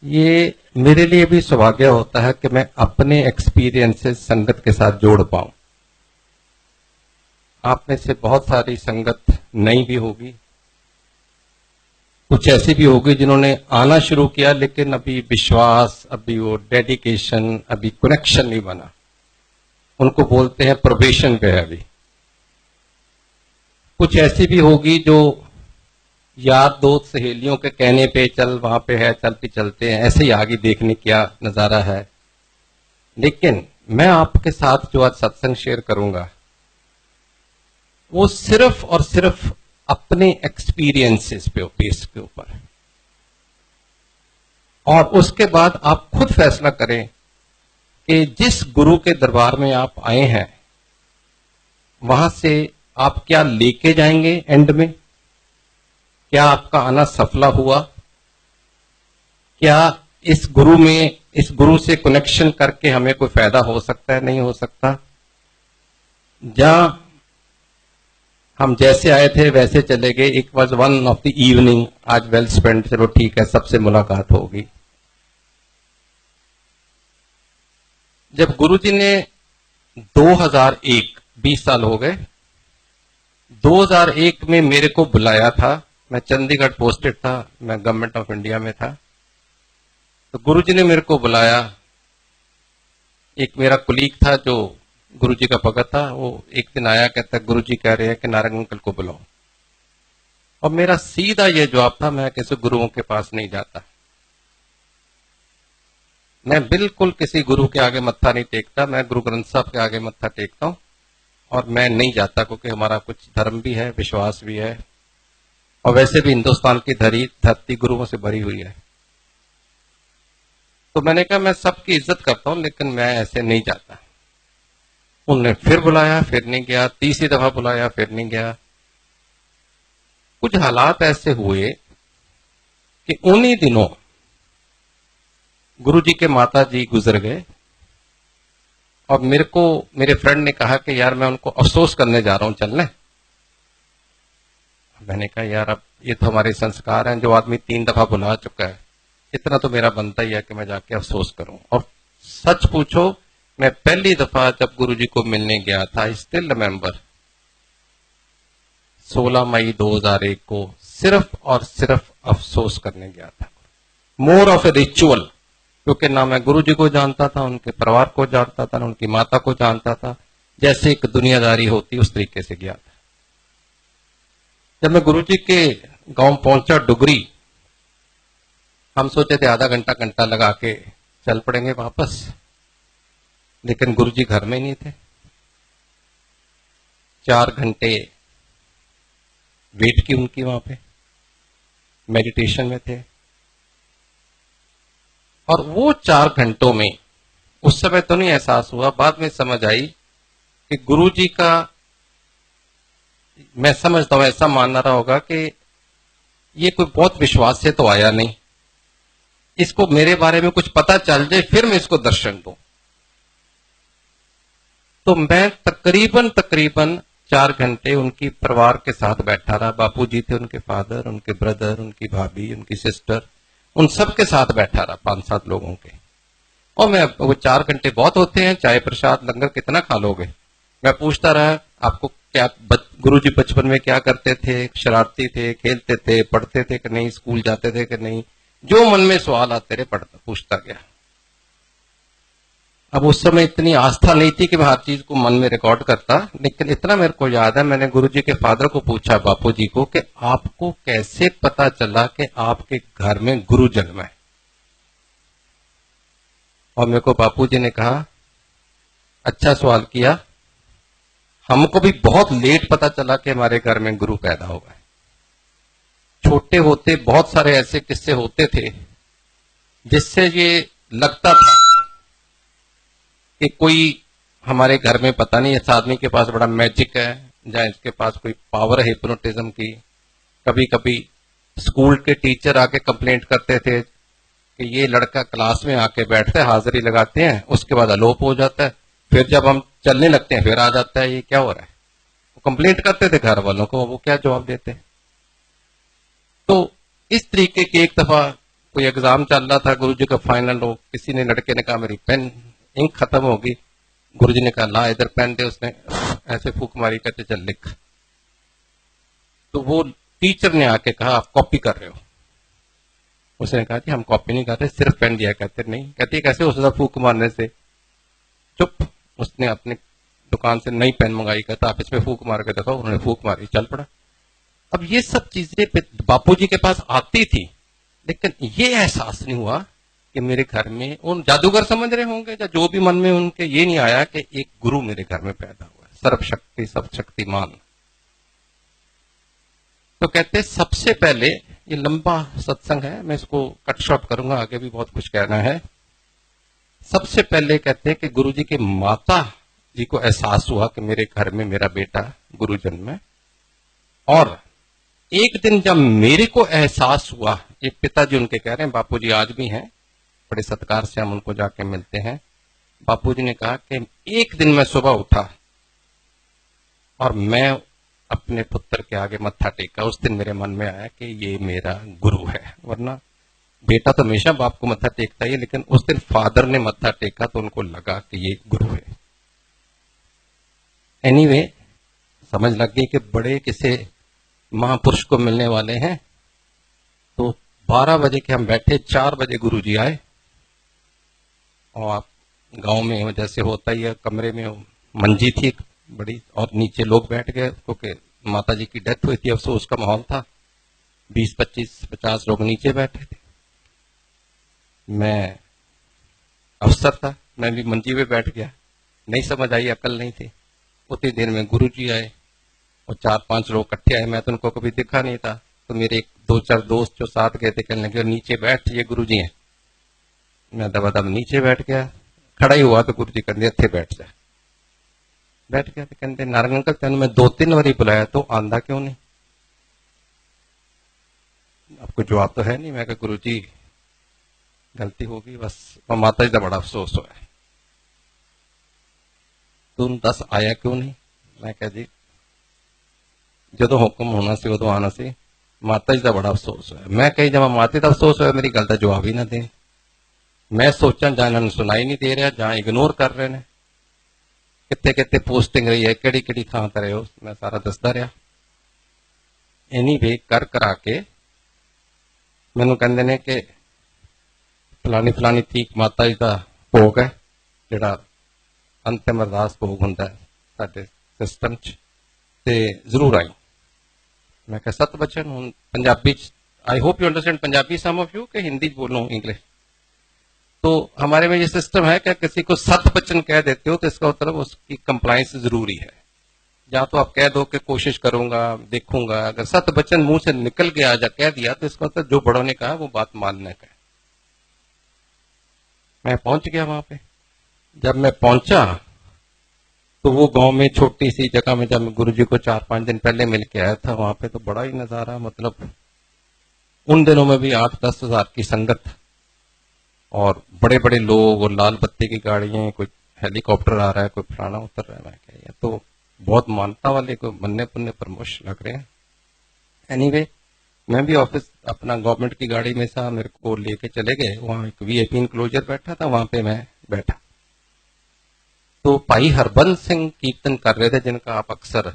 ये मेरे लिए भी सौभाग्य होता है कि मैं अपने एक्सपीरियंसेस संगत के साथ जोड़ पाऊं। आप में से बहुत सारी संगत नई भी होगी, कुछ ऐसी भी होगी जिन्होंने आना शुरू किया लेकिन अभी विश्वास, अभी वो डेडिकेशन, अभी कनेक्शन नहीं बना। उनको बोलते हैं प्रोबेशन पे है अभी। कुछ ऐसी भी होगी जो यार दोस्त सहेलियों के कहने पे चल वहां पे है, चल भी चलते हैं, ऐसे ही आगे देखने क्या नजारा है। लेकिन मैं आपके साथ जो आज सत्संग शेयर करूंगा वो सिर्फ और सिर्फ अपने एक्सपीरियंसेस पे बेस के ऊपर, और उसके बाद आप खुद फैसला करें कि जिस गुरु के दरबार में आप आए हैं वहां से आप क्या लेके जाएंगे एंड में। क्या आपका आना सफला हुआ? क्या इस गुरु से कनेक्शन करके हमें कोई फायदा हो सकता है, नहीं हो सकता? जहां हम जैसे आए थे वैसे चले गए। It was one of the evening, आज वेल स्पेंड, चलो ठीक है, सबसे मुलाकात होगी। जब गुरुजी ने 2001, 20 साल हो गए, 2001 में मेरे को बुलाया था। मैं चंडीगढ़ पोस्टेड था, मैं गवर्नमेंट ऑफ इंडिया में था। तो गुरुजी ने मेरे को बुलाया। एक मेरा कुलीग था जो गुरुजी का भगत था, वो एक दिन आया, कहता गुरुजी कह रहे हैं कि नारायण अंकल को बुलाओ। और मेरा सीधा ये जवाब था, मैं किसी गुरुओं के पास नहीं जाता। मैं बिल्कुल किसी गुरु के आगे मत्था नहीं टेकता, मैं गुरु ग्रंथ साहब के आगे मत्था टेकता हूं। और मैं नहीं जाता क्योंकि हमारा कुछ धर्म भी है, विश्वास भी है, और वैसे भी हिंदुस्तान की धरती गुरुओं से भरी हुई है। तो मैंने कहा मैं सबकी इज्जत करता हूं लेकिन मैं ऐसे नहीं जाता। उन्होंने फिर बुलाया, फिर नहीं गया। तीसरी दफा बुलाया, फिर नहीं गया। कुछ हालात ऐसे हुए कि उन्हीं दिनों गुरुजी के माता जी गुजर गए, और मेरे फ्रेंड ने कहा कि यार मैं उनको अफसोस करने जा रहा हूं, चलने। मैंने कहा यार अब ये तो हमारे संस्कार हैं, जो आदमी 3 दफा बुला चुका है, इतना तो मेरा बनता ही है कि मैं जाके अफसोस करूं। और सच पूछो, मैं पहली दफा जब गुरुजी को मिलने गया था, स्टिल रिमेंबर, 16 मई 2001 को सिर्फ और सिर्फ अफसोस करने गया था। मोर ऑफ ए रिचुअल, क्योंकि ना मैं गुरुजी को जानता था, उनके परिवार को जानता था, ना उनकी माता को जानता था। जैसे एक दुनियादारी होती उस तरीके से गया था। जब मैं गुरुजी के गांव पहुंचा डुगरी, हम सोचे थे आधा घंटा लगा के चल पड़ेंगे वापस, लेकिन गुरुजी घर में ही नहीं थे। 4 घंटे वेट की उनकी, वहां पे मेडिटेशन में थे। और वो 4 घंटों में, उस समय तो नहीं एहसास हुआ, बाद में समझ आई कि गुरुजी का, मैं समझता हूं ऐसा मानना रहा होगा कि ये कोई बहुत विश्वास से तो आया नहीं, इसको मेरे बारे में कुछ पता चल जाए फिर मैं इसको दर्शन दूं। तो मैं तकरीबन 4 घंटे उनकी परिवार के साथ बैठा रहा। बापूजी थे, उनके फादर, उनके ब्रदर, उनकी भाभी, उनकी सिस्टर, उन सब के साथ बैठा रहा, 5-7 लोगों के। और मैं, वो 4 घंटे बहुत होते हैं, चाय प्रसाद लंगर कितना खा लोगे। मैं पूछता रहा, आपको क्या गुरुजी बचपन में क्या करते थे? शरारती थे, खेलते थे, पढ़ते थे कि नहीं, स्कूल जाते थे कि नहीं? जो मन में सवाल आते रहे पूछता गया। अब उस समय इतनी आस्था नहीं थी कि मैं हर चीज को मन में रिकॉर्ड करता, लेकिन इतना मेरे को याद है, मैंने गुरुजी के फादर को पूछा, बापूजी को, कि आपको कैसे पता चला कि आपके घर में गुरु जन्मा है? और मेरे को बापूजी ने कहा, अच्छा सवाल किया, हमको भी बहुत लेट पता चला कि हमारे घर में गुरु पैदा होगा। छोटे होते बहुत सारे ऐसे किस्से होते थे जिससे ये लगता था कि कोई हमारे घर में, पता नहीं इस आदमी के पास बड़ा मैजिक है, या इसके पास कोई पावर है हिप्नोटिज्म की। कभी कभी स्कूल के टीचर आके कंप्लेंट करते थे कि ये लड़का क्लास में आके बैठता है, हाजिरी लगाते हैं, उसके बाद अलोप हो जाता है, फिर जब हम चलने लगते हैं फिर आ जाता है, ये क्या हो रहा है? वो कंप्लेंट करते थे घर वालों को, वो क्या जवाब देते। तो इस तरीके की एक दफा कोई एग्जाम चल रहा था, गुरुजी का फाइनल हो, किसी ने लड़के ने कहा मेरी पेन इंक खत्म होगी, गुरुजी ने कहा ला इधर पेन दे, उसने ऐसे फूक मारी, कहते चल लिख। तो वो टीचर ने आके कहा आप कॉपी कर रहे हो। उसने कहा कि हम कॉपी नहीं कर रहे, सिर्फ पेन दिया। कहते नहीं। कहती कैसे हो सकता फूक मारने से? चुप। उसने अपनी दुकान से नई पेन मंगाई, कहता आप इसमें फूक मार के देखो। उन्होंने फूक मारी, चल पड़ा। अब ये सब चीजें बापूजी के पास आती थी, लेकिन ये एहसास नहीं हुआ कि मेरे घर में, उन जादूगर समझ रहे होंगे या जो भी मन में उनके, ये नहीं आया कि एक गुरु मेरे घर में पैदा हुआ है, सर्वशक्ति सब शक्तिमान। तो कहते सबसे पहले, ये लंबा सत्संग है, मैं इसको कट शॉर्ट करूंगा, आगे भी बहुत कुछ कहना है। सबसे पहले कहते हैं कि गुरुजी के माता जी को एहसास हुआ कि मेरे घर में मेरा बेटा गुरु जन्म है। और एक दिन जब मेरे को एहसास हुआ, ये पिताजी उनके कह रहे हैं, बापूजी आज भी हैं, बड़े सत्कार से हम उनको जाके मिलते हैं। बापूजी ने कहा कि एक दिन मैं सुबह उठा और मैं अपने पुत्र के आगे मत्था टेका, उस दिन मेरे मन में आया कि ये मेरा गुरु है। वरना बेटा तो हमेशा बाप को मत्था टेकता ही, लेकिन उस दिन फादर ने मत्था टेका तो उनको लगा कि ये गुरु है। एनीवे, समझ लग गई कि बड़े किसे महापुरुष को मिलने वाले हैं। तो 12 बजे के हम बैठे, 4 बजे गुरुजी आए। और आप गांव में जैसे होता ही है, कमरे में मंजी थी बड़ी, और नीचे लोग बैठ गए, क्योंकि माता जी की डेथ हुई थी, अफसोस का माहौल था। 20, 25, 50 लोग नीचे बैठे थे। मैं अफसर था, मैं भी मंजी पे बैठ गया। नहीं समझ आई, अकल नहीं थी। उतनी देर में गुरुजी आए और 4-5 लोग इकट्ठे आए। मैं तो उनको कभी देखा नहीं था। तो मेरे 2-4 दोस्त जो साथ गए थे कहने लगे नीचे बैठ, ये गुरुजी हैं। मैं दबादब नीचे बैठ गया। खड़ा ही हुआ तो गुरुजी कहते थे बैठ जा। बैठ गया तो कहते नारायण अंकल तेन मैं 2-3 बार बुलाया तो आंदा क्यों नहीं? आपको जवाब तो है नहीं। मैं कहा गुरुजी गलती होगी बस, और माता जी का बड़ा अफसोस हुआ है। तुम 10 आया क्यों नहीं? मैं कह जी जो हुक्म होना सी उदो आना सी, माता जी का बड़ा अफसोस है। मैं कही जब माता का अफसोस होया, मेरी गल का जवाब ही ना दे। मैं सोचा जहां इन्होंने सुनाई नहीं दे रहा, जहां इग्नोर कर रहे हैं। कितने कितने पोस्टिंग रही है, केड़ी केड़ी थां ते रहे हो, मैं सारा दसदा रहा। एनीवे कर करा के मैनू कहंदे ने कि फलानी फलानी तीक माता जी का भोग है, जिहड़ा अंतिम अरदास भोग हुंदा है साडे सिस्टम च, ते जरूर आई। मैं कहा सत बचन हूं Punjabi, I hope you understand Punjabi some of you, के हिंदी बोलो इंग्लिश। तो हमारे में ये सिस्टम है कि किसी को सत बचन कह देते हो तो इसका मतलब उसकी कंप्लायंस जरूरी है। या तो आप कह दो कि कोशिश करूंगा, देखूंगा। अगर सत बचन मुंह से निकल गया या कह दिया तो इसका मतलब जो बड़ों ने कहा वो बात मानने का है। मैं पहुंच गया वहां पे। जब मैं पहुंचा तो वो गांव में छोटी सी जगह में, जब मैं गुरुजी को 4-5 दिन पहले मिल के आया था, वहां पे तो बड़ा ही नजारा, मतलब उन दिनों में भी 8-10 हजार की संगत और बड़े बड़े लोग और लाल बत्ती की गाड़ियां, कोई हेलीकॉप्टर आ रहा है, कोई फलाना उतर रहा है। मैं कह तो बहुत मानता वाले को मन्ने पुन्ने परमोश लग रहे हैं। एनीवे, मैं भी ऑफिस अपना गवर्नमेंट की गाड़ी में था, मेरे को लेके चले गए। वहां एक वीआईपी इनक्लोजर बैठा था, वहां पे मैं बैठा। तो भाई हरबंस सिंह कीर्तन कर रहे थे, जिनका आप अक्सर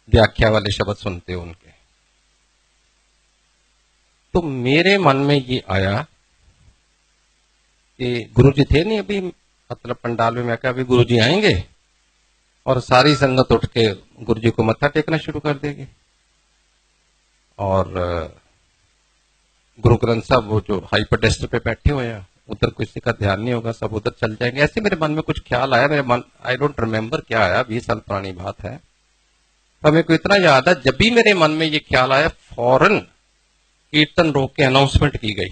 व्याख्या वाले शब्द सुनते हो उनके। तो मेरे मन में ये आया कि गुरुजी थे नहीं अभी, मतलब पंडाल में। मैं कहा अभी गुरुजी आएंगे और सारी संगत उठ के गुरुजी को मत्था टेकना शुरू कर देगी, और गुरु ग्रंथ साहब वो जो हाइपरडेस्क पे बैठे हुए हैं, उधर किसी का ध्यान नहीं होगा, सब उधर चल जाएंगे। ऐसे मेरे मन में कुछ ख्याल आया। मेरे मन, आई डोंट रिमेम्बर क्या आया, 20 साल पुरानी बात है। पर मेरे को इतना याद है, जब भी मेरे मन में ये ख्याल आया, फौरन कीर्तन रोक के अनाउंसमेंट की गई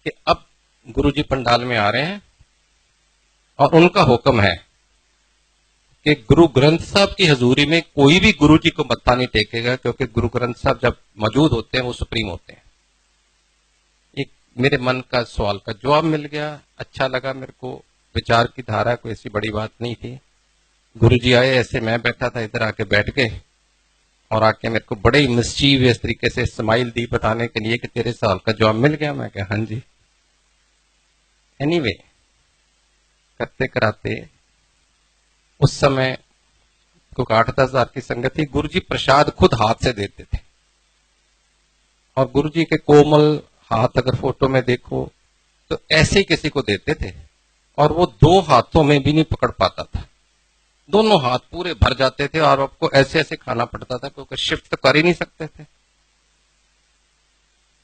कि अब गुरुजी पंडाल में आ रहे हैं और उनका हुक्म है कि गुरु ग्रंथ साहब की हजूरी में कोई भी गुरुजी को मत्था नहीं टेकेगा, क्योंकि गुरु ग्रंथ साहब जब मौजूद होते हैं वो सुप्रीम होते हैं। एक मेरे मन का सवाल का जवाब मिल गया, अच्छा लगा मेरे को। विचार की धारा कोई ऐसी बड़ी बात नहीं थी। गुरुजी आए, ऐसे मैं बैठा था, इधर आके बैठ गए और आके मेरे को बड़े ही मिस्चीवियस तरीके से स्माइल दी बताने के लिए कि तेरे साल का जॉब मिल गया। मैं कहा हाँ जी। एनीवे, करते कराते उस समय क्योंकि 8-10 हज़ार की संगत थी, गुरु जी प्रसाद खुद हाथ से देते थे। और गुरु जी के कोमल हाथ अगर फोटो में देखो तो ऐसे ही किसी को देते थे, और वो 2 हाथों में भी नहीं पकड़ पाता था, दोनों हाथ पूरे भर जाते थे और आपको ऐसे ऐसे खाना पड़ता था क्योंकि शिफ्ट तो कर ही नहीं सकते थे।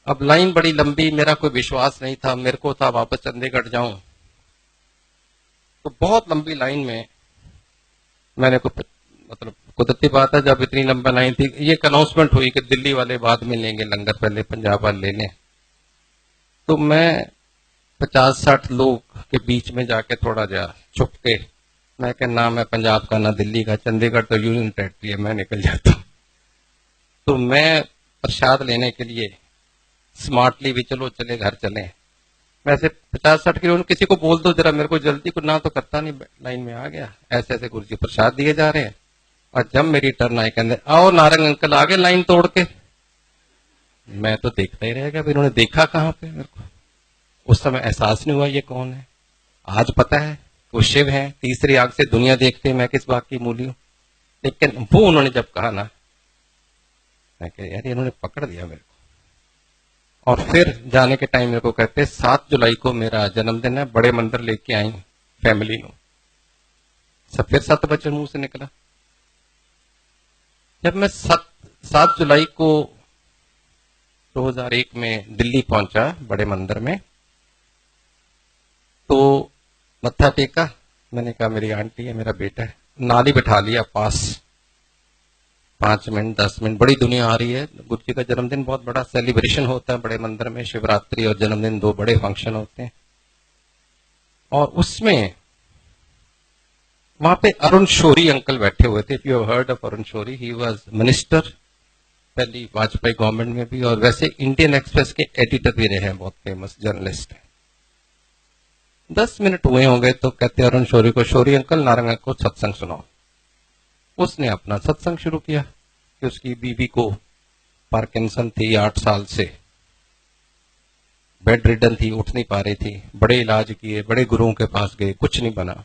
अब लाइन बड़ी लंबी, मेरा कोई विश्वास नहीं था, मेरे को था वापस चंडीगढ़ जाऊं, तो बहुत लंबी लाइन में मैंने को मतलब कुदरती बात है, जब इतनी लंबी लाइन थी, ये अनाउंसमेंट हुई कि दिल्ली वाले बाद में लेंगे लंगर, पहले पंजाब वाले ले लें। तो मैं 50-60 लोग के बीच में जाके थोड़ा जा छुप के, मैं कह ना मैं पंजाब का ना दिल्ली का, चंडीगढ़ तो यूनियन टेरिटरी है, मैं निकल जाता हूँ। तो मैं प्रसाद लेने के लिए स्मार्टली भी चलो चले घर चले, वैसे 50-60 किलो किसी को बोल दो जरा मेरे को जल्दी, को ना तो करता नहीं, लाइन में आ गया। ऐसे ऐसे गुरु जी प्रसाद दिए जा रहे हैं, और जब मेरी टर्न आई कहते आओ नारंग अंकल आगे लाइन तोड़ के। मैं तो देखता ही रह गया, इन्होंने देखा कहाँ पे मेरे को। उस समय एहसास नहीं हुआ ये कौन है। आज पता है वो शिव है, तीसरी आंख से दुनिया देखते, मैं किस बात की मूली हूं। लेकिन वो उन्होंने जब कहा ना, मैं कह यार इन्होंने पकड़ दिया मेरे को। और फिर जाने के टाइम मेरे को कहते 7 जुलाई को मेरा जन्मदिन है, बड़े मंदिर लेके आई फैमिली नो। सब फिर 7 बजे मुंह से निकला। जब मैं 7 जुलाई को 2001 में दिल्ली पहुंचा बड़े मंदिर में, तो मत्था टेका, मैंने कहा मेरी आंटी है, मेरा बेटा है, नाली बिठा लिया पास, 5 मिनट 10 मिनट, बड़ी दुनिया आ रही है। गुरु जी का जन्मदिन बहुत बड़ा सेलिब्रेशन होता है बड़े मंदिर में, शिवरात्रि और जन्मदिन 2 बड़े फंक्शन होते हैं। और उसमें वहां पे अरुण शोरी अंकल बैठे हुए थे। If you have heard of Arun Shourie, he was minister पहली वाजपेयी गवर्नमेंट में भी, और वैसे इंडियन एक्सप्रेस के एडिटर भी रहे हैं, बहुत फेमस जर्नलिस्ट हैं। 10 मिनट हुए होंगे तो कहते अरुण शोरी को, शोरी अंकल नारंगा को सत्संग सुनाओ। उसने अपना सत्संग शुरू किया कि उसकी बीवी को पार्किंसन थी, 8 साल से बेड रिडन थी, उठ नहीं पा रही थी, बड़े इलाज किए, बड़े गुरुओं के पास गए, कुछ नहीं बना।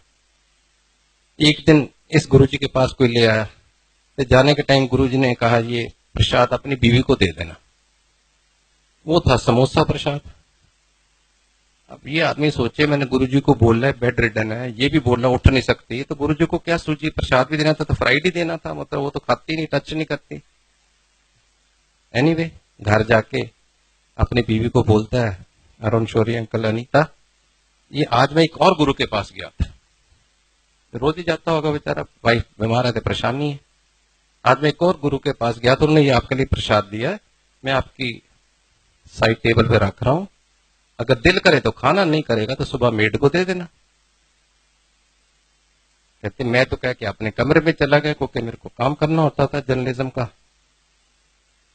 एक दिन इस गुरुजी के पास कोई ले आया, तो जाने के टाइम गुरुजी ने कहा ये प्रसाद अपनी बीवी को दे देना। वो था समोसा प्रसाद। अब ये आदमी सोचे मैंने गुरुजी को बोल रहा है बेड रिडन है, ये भी बोल रहा उठ नहीं सकती, तो गुरुजी को क्या सूझी, प्रसाद भी देना था तो फ्राइड ही देना था, मतलब वो तो खाती नहीं, टच नहीं करती। एनीवे, घर जाके अपनी बीवी को बोलता है, अरुण शौरी अंकल अनीता, ये आज मैं एक और गुरु के पास गया था, रोज ही जाता होगा बेचारा, वाइफ बीमार है तो परेशानी है, आज मैं एक और गुरु के पास गया तो उन्होंने ये आपके लिए प्रसाद दिया है, मैं आपकी साइड टेबल पे रख रहा हूं, अगर दिल करे तो खाना, नहीं करेगा तो सुबह मेड को दे देना। कहते मैं तो कह के अपने कमरे में चला गया क्योंकि मेरे को काम करना होता था जर्नलिज्म का।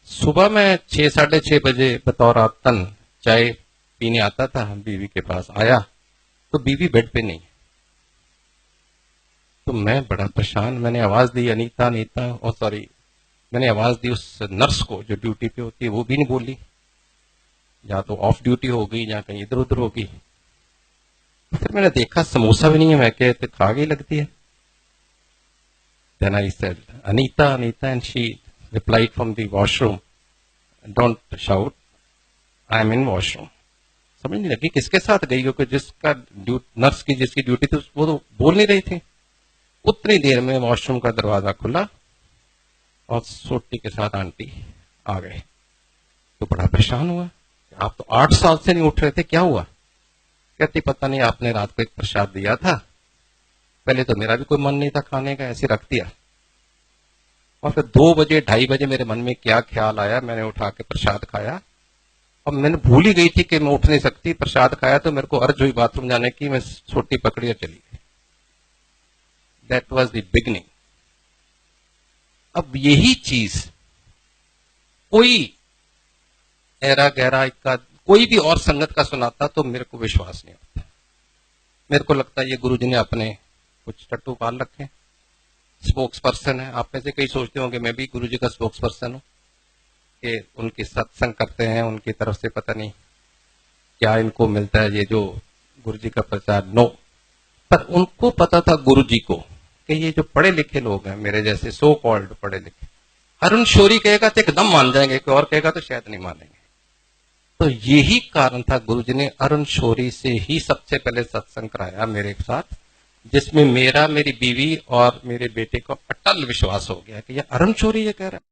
सुबह में 6-6:30 बजे बतौर आतन चाय पीने आता था, बीवी के पास आया तो बीवी बेड पे नहीं। तो मैं बड़ा परेशान, मैंने आवाज दी अनीता अनीता, और सॉरी मैंने आवाज दी उस नर्स को जो ड्यूटी पे होती है, वो भी नहीं बोली, या तो ऑफ ड्यूटी हो गई या कहीं इधर उधर होगी। फिर मैंने देखा समोसा भी नहीं है, मैं क्या तो खा गई लगती है। Then I said, Anita, Anita, and she replied from the washroom, don't shout, I am in washroom. समझ नहीं लगी किसके साथ गई, क्योंकि जिसका नर्स की जिसकी ड्यूटी थी वो तो बोल नहीं रही थी। उतनी देर में वॉशरूम का दरवाजा खुला और सोटी के साथ आंटी आ गए। तो बड़ा परेशान हुआ, आप तो 8 साल से नहीं उठ रहे थे, क्या हुआ? कहती पता नहीं, आपने रात को एक प्रसाद दिया था, पहले तो मेरा भी कोई मन नहीं था खाने का, ऐसे रख दिया, और फिर 2 बजे 2:30 बजे मेरे मन में क्या ख्याल आया, मैंने उठा के प्रसाद खाया, और मैंने भूल ही गई थी कि मैं उठ नहीं सकती, प्रसाद खाया तो मेरे को अर्ज हुई बाथरूम जाने की, मैं छोटी पकड़ी और चली गई। That was the beginning. अब यही चीज कोई ऐरा गहरा का कोई भी और संगत का सुनाता तो मेरे को विश्वास नहीं होता। मेरे को लगता है ये गुरुजी ने अपने कुछ टट्टू पाल रखे, स्पोक्स पर्सन है। आप में से कई सोचते होंगे मैं भी गुरु जी का स्पोक्स पर्सन हूँ, कि उनकी सत्संग करते हैं, उनकी तरफ से पता नहीं क्या इनको मिलता है, ये जो गुरु जी का प्रचार। नो, पर उनको पता था गुरु जी को कि ये जो पढ़े लिखे लोग हैं, मेरे जैसे सो कॉल्ड पढ़े लिखे, अरुण शौरी कहेगा तो एकदम मान जाएंगे, कोई और कहेगा तो शायद नहीं मानेंगे। तो यही कारण था गुरु जी ने अरुण शौरी से ही सबसे पहले सत्संग कराया मेरे साथ, जिसमें मेरा, मेरी बीवी और मेरे बेटे को अटल विश्वास हो गया कि ये अरुण शौरी ये कह रहा है।